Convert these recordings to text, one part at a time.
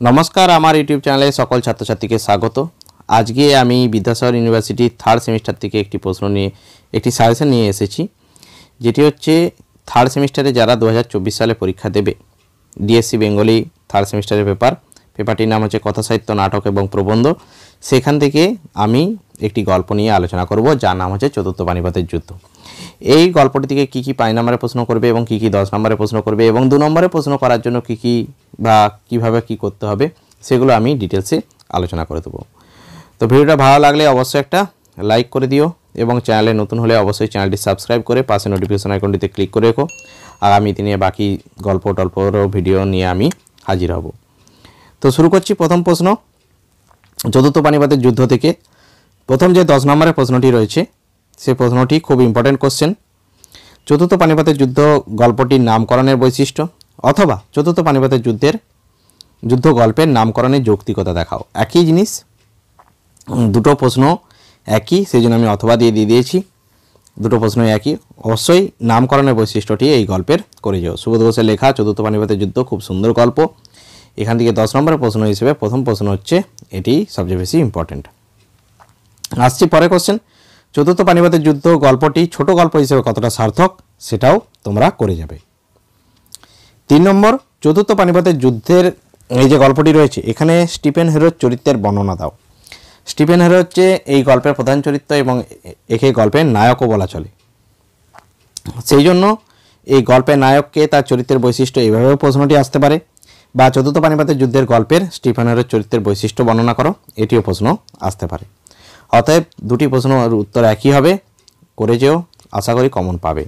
नमस्कार आमार यूट्यूब चैनले सकल छात्र छात्री के स्वागत। आज के आमी विद्यासागर यूनिभार्सिटी थार्ड सेमिस्टार থেকে একটি প্রশ্ন নিয়ে একটি সাজেশন নিয়ে এসেছি, যেটি হচ্ছে থার্ড সেমিস্টারে যারা 2024 সালে পরীক্ষা দেবে ডিএসসি বেঙ্গলি থার্ড সেমিস্টারের পেপারটির নাম হচ্ছে কথা সাহিত্য নাটক এবং প্রবন্ধ। সেখান থেকে আমি একটি গল্প নিয়ে আলোচনা করব যার নাম হচ্ছে চতুর্থ পানিপথের যুদ্ধ। এই গল্পটি থেকে কি কি 5 নম্বরে প্রশ্ন করবে এবং কি কি 10 নম্বরে প্রশ্ন করবে এবং 2 নম্বরে প্রশ্ন করার জন্য কি কি বা কিভাবে কি করতে হবে সেগুলো আমি ডিটেইলসে আলোচনা করে দেব। তো ভিডিওটা ভালো লাগলে অবশ্যই একটা লাইক করে দিও এবং চ্যানেলে নতুন হলে অবশ্যই চ্যানেলটি সাবস্ক্রাইব করে পাশে নোটিফিকেশন আইকনটিতে ক্লিক করে রেখো। আগামী দিনে বাকি গল্প ভিডিও নিয়ে আমি হাজির হব। তো শুরু করছি প্রথম প্রশ্ন চতুর্থ পানিপথের যুদ্ধ থেকে। প্রথম যে 10 নম্বরের প্রশ্নটি রয়েছে সেই প্রশ্নটি খুব ইম্পর্টেন্ট কোশ্চেন। চতুর্থ পানিপথের যুদ্ধ গল্পটির নামকরণের বৈশিষ্ট্য অথবা চতুর্থ পানিপথের যুদ্ধ গল্পের নামকরণের যৌক্তিকতা দেখাও। একই জিনিস, দুটো প্রশ্ন একই, সেই জন্য আমি অথবা দিয়ে দিয়েছি। দুটো প্রশ্ন একই, অবশ্যই নামকরণের বৈশিষ্ট্যটি এই গল্পের করে যাও। সুবোধ ঘোষের লেখা চতুর্থ পানিপথের যুদ্ধ খুব সুন্দর গল্প। এখান থেকে 10 নম্বরের প্রশ্ন হিসেবে প্রথম প্রশ্ন হচ্ছে এটি সবচেয়ে বেশি ইম্পর্টেন্ট। আসছি পরে কোশ্চেন, চতুর্থ পানিপথের যুদ্ধ গল্পটি ছোট গল্প হিসেবে কতটা সার্থক সেটাও তোমরা করে যাবে। 3 নম্বর, চতুর্থ পানিপথের যুদ্ধের এই যে গল্পটি রয়েছে এখানে স্টিফেন হেরোর চরিত্রের বর্ণনা দাও। স্টিফেন হেরো হচ্ছে এই গল্পের প্রধান চরিত্র এবং একে গল্পের নায়কও বলা চলে। সেই জন্য এই গল্পের নায়ককে তার চরিত্রের বৈশিষ্ট্য এইভাবেও প্রশ্নটি আসতে পারে, বা চতুর্থ পানিপথের যুদ্ধের গল্পের স্টিফেন হেরোর চরিত্রের বৈশিষ্ট্য বর্ণনা করো, এটিও প্রশ্ন আসতে পারে। অতএব দুটি প্রশ্নের উত্তর একই হবে, করে যেও, আশা করি কমন পাবে।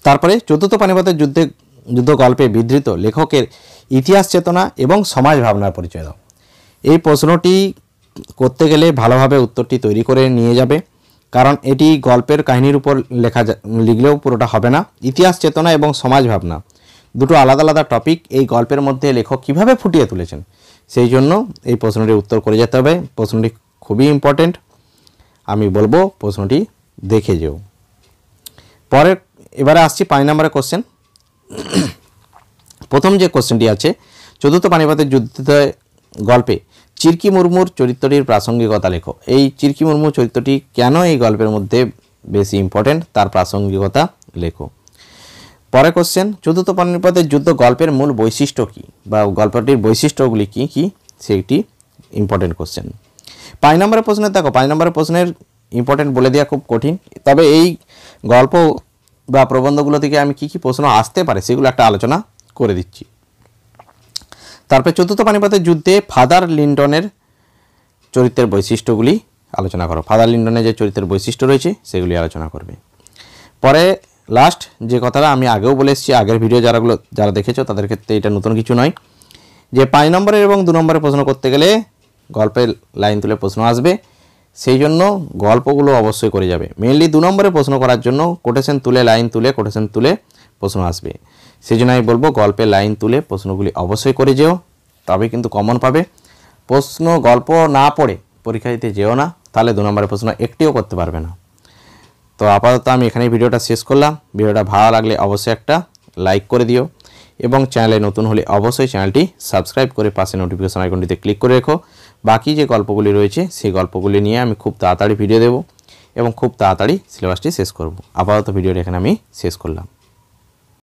তারপরে চতুর্থ পানিপথের যুদ্ধ গল্পে বিধৃত লেখকের ইতিহাস চেতনা এবং সমাজ ভাবনার পরিচয় দাও। এই প্রশ্নটি করতে গেলে ভালোভাবে উত্তরটি তৈরি করে নিয়ে যাবে, কারণ এটি গল্পের কাহিনীর উপর লিখলেও পুরোটা হবে না। ইতিহাস চেতনা এবং সমাজ ভাবনা দুটো আলাদা আলাদা টপিক, এই গল্পের মধ্যে লেখক কিভাবে ফুটিয়ে তুলেছেন সেই জন্য এই প্রশ্নটির উত্তর করে যেতে হবে। প্রশ্নটি খুবই ইম্পর্টেন্ট, আমি বলবো প্রশ্নটি দেখে যেও। এবারে আসছি 5 নম্বরের কোশ্চেন। প্রথম যে কোশ্চেনটি আছে, চতুর্থ পানিপথের যুদ্ধ গল্পে চিরকি মুর্মুর চরিত্রটির প্রাসঙ্গিকতা লেখো। এই চিরকি মুর্মু চরিত্রটি কেন এই গল্পের মধ্যে বেশি ইম্পর্টেন্ট তার প্রাসঙ্গিকতা লেখো। পরে কোশ্চেন, চতুর্থ পানিপথের যুদ্ধ গল্পের মূল বৈশিষ্ট্য কী বা গল্পটির বৈশিষ্ট্যগুলি কী কী সেইটি ইম্পর্টেন্ট কোশ্চেন। 5 নম্বরের প্রশ্নের দেখো, 5 নম্বরের প্রশ্নের ইম্পর্টেন্ট বলে দেওয়া খুব কঠিন, তবে এই গল্প বা প্রবন্ধগুলো থেকে আমি কী কী প্রশ্ন আসতে পারে সেগুলো একটা আলোচনা করে দিচ্ছি। তারপরে চতুর্থ পানিপথের যুদ্ধে ফাদার লিন্টনের চরিত্রের বৈশিষ্ট্যগুলি আলোচনা করো। ফাদার লিন্টনের যে চরিত্রের বৈশিষ্ট্য রয়েছে সেগুলি আলোচনা করবে। পরে লাস্ট যে কথাটা আমি আগেও বলে এসেছি, আগের ভিডিও যারা দেখেছো তাদের ক্ষেত্রে এটা নতুন কিছু নয়, যে 5 নম্বরের এবং 2 নম্বরের প্রশ্ন করতে গেলে গল্পের লাইন তুলে প্রশ্ন আসবে, সেই জন্য গল্পগুলো অবশ্যই করে যাবে। মেনলি 2 নম্বরে প্রশ্ন করার জন্য কোটেশন তুলে লাইন তুলে কোটেশন তুলে প্রশ্ন আসবে, সেই জন্য আমি বলবো গল্পের লাইন তুলে প্রশ্নগুলি অবশ্যই করে যেও, তবে কিন্তু কমন পাবে। প্রশ্ন গল্প না পড়ে পরীক্ষা দিতে যেও না, তাহলে 2 নম্বরের প্রশ্ন একটিও করতে পারবে না। তো আপাতত আমি এখানেই ভিডিওটা শেষ করলাম। ভিডিওটা ভালো লাগলে অবশ্যই একটা লাইক করে দিও এবং চ্যানেলে নতুন হলে অবশ্যই চ্যানেলটি সাবস্ক্রাইব করে পাশে নোটিফিকেশন আইকনটিতে ক্লিক করে রেখো। বাকি যে গল্পগুলি রয়েছে সেই গল্পগুলি নিয়ে আমি খুব তাড়াতাড়ি ভিডিও দেব এবং খুব তাড়াতাড়ি সিলেবাসটি শেষ করব। আপাতত ভিডিওটা এখানে আমি শেষ করলাম।